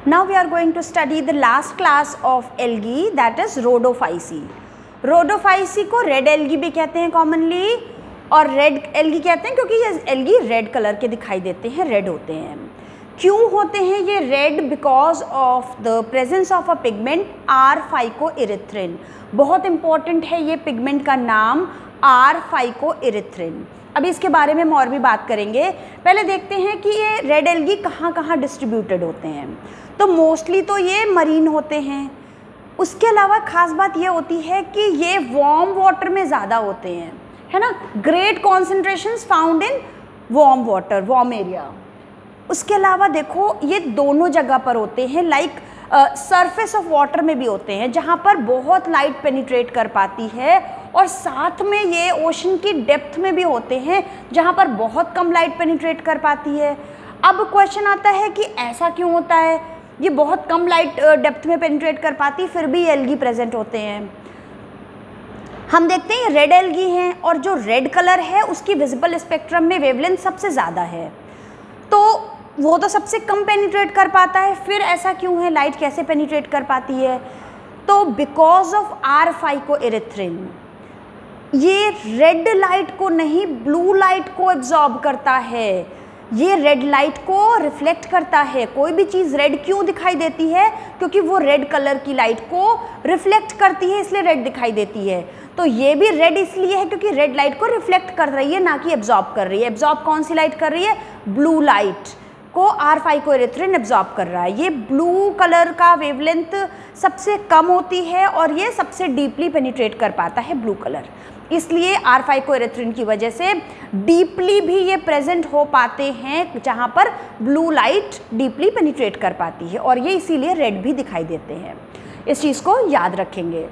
Now we are going to study the last class of algae, that is Rhodophyceae. Rhodophyceae को red algae भी कहते हैं commonly, और red algae कहते हैं क्योंकि ये एल्गी रेड कलर के दिखाई देते हैं, रेड होते हैं। क्यों होते हैं ये red? Because of the presence of a pigment R-phycoerythrin। बहुत इंपॉर्टेंट है ये पिगमेंट का नाम R-phycoerythrin। अभी इसके बारे में हम और भी बात करेंगे। पहले देखते हैं कि ये रेड एल्गी कहाँ कहाँ डिस्ट्रीब्यूटेड होते हैं। तो मोस्टली तो ये मरीन होते हैं। उसके अलावा ख़ास बात ये होती है कि ये वार्म वाटर में ज़्यादा होते हैं, है ना। Great concentrations found in warm water, warm area. उसके अलावा देखो ये दोनों जगह पर होते हैं, लाइक सरफेस ऑफ वाटर में भी होते हैं जहाँ पर बहुत लाइट पेनिट्रेट कर पाती है, और साथ में ये ओशन की डेप्थ में भी होते हैं जहाँ पर बहुत कम लाइट पेनिट्रेट कर पाती है। अब क्वेश्चन आता है कि ऐसा क्यों होता है, ये बहुत कम लाइट डेप्थ में पेनिट्रेट कर पाती फिर भी एल्गी प्रेजेंट होते हैं। हम देखते हैं रेड एल्गी हैं, और जो रेड कलर है उसकी विजिबल स्पेक्ट्रम में वेवलेंथ सबसे ज़्यादा है, तो वो तो सबसे कम पेनिट्रेट कर पाता है। फिर ऐसा क्यों है, लाइट कैसे पेनिट्रेट कर पाती है? तो बिकॉज ऑफ R-phycoerythrin। ये रेड लाइट को नहीं, ब्लू लाइट को एब्जॉर्ब करता है, ये रेड लाइट को रिफ्लेक्ट करता है। कोई भी चीज़ रेड क्यों दिखाई देती है? क्योंकि वो रेड कलर की लाइट को रिफ्लेक्ट करती है, इसलिए रेड दिखाई देती है। तो ये भी रेड इसलिए है क्योंकि रेड लाइट को रिफ्लेक्ट कर रही है, ना कि एब्जॉर्ब कर रही है। एब्जॉर्ब कौन सी लाइट कर रही है? ब्लू लाइट को R-phycoerythrin एब्जॉर्ब कर रहा है। ये ब्लू कलर का वेवलेंथ सबसे कम होती है और ये सबसे डीपली पेनिट्रेट कर पाता है ब्लू कलर, इसलिए R-phycoerythrin की वजह से डीपली भी ये प्रेजेंट हो पाते हैं जहाँ पर ब्लू लाइट डीपली पेनिट्रेट कर पाती है, और ये इसीलिए रेड भी दिखाई देते हैं। इस चीज़ को याद रखेंगे।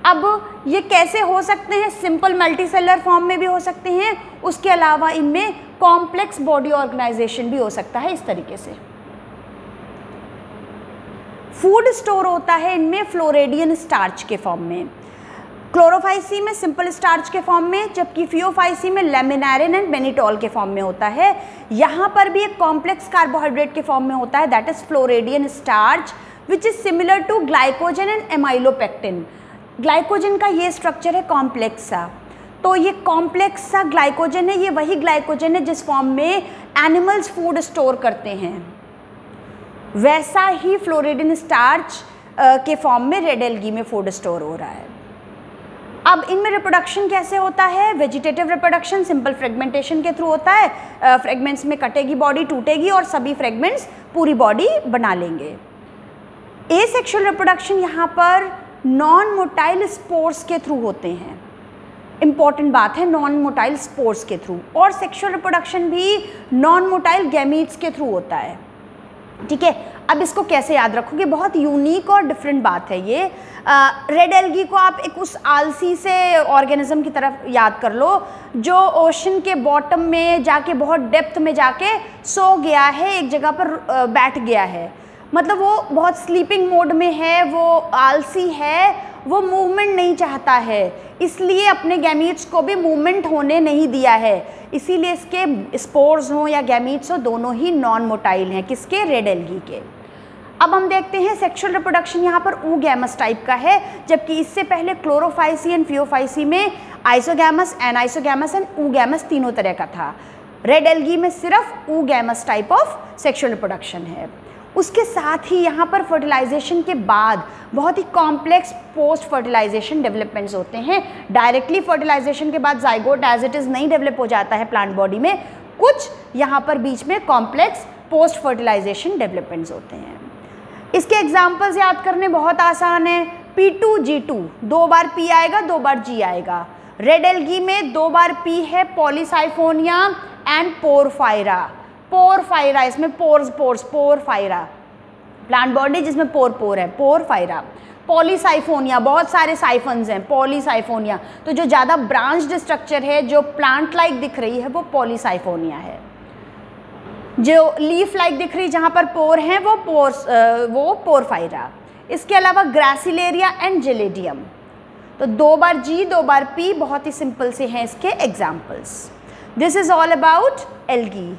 अब ये कैसे हो सकते हैं? सिंपल मल्टीसेलर फॉर्म में भी हो सकते हैं, उसके अलावा इनमें कॉम्प्लेक्स बॉडी ऑर्गेनाइजेशन भी हो सकता है इस तरीके से। फूड स्टोर होता है इनमें फ्लोरेडियन स्टार्च के फॉर्म में, क्लोरोफाइसी में सिंपल स्टार्च के फॉर्म में, जबकि फियोफाइसी में लेमिनारिन एंड बेनिटॉल के फॉर्म में होता है। यहाँ पर भी एक कॉम्प्लेक्स कार्बोहाइड्रेट के फॉर्म में होता है, that is floridean starch which is similar to glycogen and amylopectin. Glycogen का ये स्ट्रक्चर है कॉम्प्लेक्स सा, तो ये कॉम्प्लेक्स सा ग्लाइकोजन है, ये वही ग्लाइकोजन है जिस फॉर्म में एनिमल्स फूड स्टोर करते हैं, वैसा ही फ्लोरेडियन स्टार्च के फॉर्म में रेड एल्गी में फूड स्टोर हो रहा है। अब इनमें रिप्रोडक्शन कैसे होता है? वेजिटेटिव रिप्रोडक्शन सिंपल फ्रेगमेंटेशन के थ्रू होता है। फ्रेगमेंट्स में कटेगी बॉडी, टूटेगी और सभी फ्रेगमेंट्स पूरी बॉडी बना लेंगे। एसेक्सुअल रिप्रोडक्शन यहाँ पर नॉन मोटाइल स्पोर्स के थ्रू होते हैं, इंपॉर्टेंट बात है, नॉन मोटाइल स्पोर्स के थ्रू। और सेक्सुअल रिप्रोडक्शन भी नॉन मोटाइल गैमीट्स के थ्रू होता है, ठीक है। अब इसको कैसे याद रखोगे? बहुत यूनिक और डिफरेंट बात है ये। रेड एल्गी को आप एक उस आलसी से ऑर्गेनिज्म की तरफ याद कर लो जो ओशन के बॉटम में जाके बहुत डेप्थ में जाके सो गया है, एक जगह पर बैठ गया है, मतलब वो बहुत स्लीपिंग मोड में है, वो आलसी है, वो मूवमेंट नहीं चाहता है, इसलिए अपने गैमीट्स को भी मूवमेंट होने नहीं दिया है, इसीलिए इसके स्पोर्स हों या गैमीट्स हो दोनों ही नॉन मोटाइल हैं। किसके? रेड एल्गी के। अब हम देखते हैं सेक्सुअल रिप्रोडक्शन यहाँ पर oogamous टाइप का है, जबकि इससे पहले क्लोरोफाइसी एंड फियोफाइसी में आइसोगैमस, एनाइसोगैमस एंड oogamous तीनों तरह का था। रेड एल्गी में सिर्फ oogamous type of sexual reproduction है। उसके साथ ही यहाँ पर फर्टिलाइजेशन के बाद बहुत ही कॉम्प्लेक्स पोस्ट फर्टिलाइजेशन डेवलपमेंट्स होते हैं। डायरेक्टली फर्टिलाइजेशन के बाद जाइगोट एज इट इज़ नहीं डेवलप हो जाता है प्लांट बॉडी में, कुछ यहाँ पर बीच में कॉम्प्लेक्स पोस्ट फर्टिलाइजेशन डेवलपमेंट्स होते हैं। इसके एग्जाम्पल्स याद करने बहुत आसान है। P2G2, 2 बार P आएगा 2 बार G आएगा। रेड एल्गी में 2 बार P है, पॉलीसाइफोनिया एंड पोरफायरा। पोरफायरा, इसमें पोर्स, पोरफायरा प्लांट बॉडी जिसमें पोर है, पोरफायरा। पॉलीसाइफोनिया, बहुत सारे साइफन्स हैं, पॉलीसाइफोनिया, तो जो ज़्यादा ब्रांच्ड स्ट्रक्चर है, जो प्लांट लाइक दिख रही है वो पॉलीसाइफोनिया है। जो लीफ लाइक दिख रही जहाँ पर पोर हैं वो पोरफायरा। इसके अलावा ग्रासिलेरिया एंड जेलेडियम। तो 2 बार G 2 बार P बहुत ही सिंपल से हैं इसके examples. This is all about algae.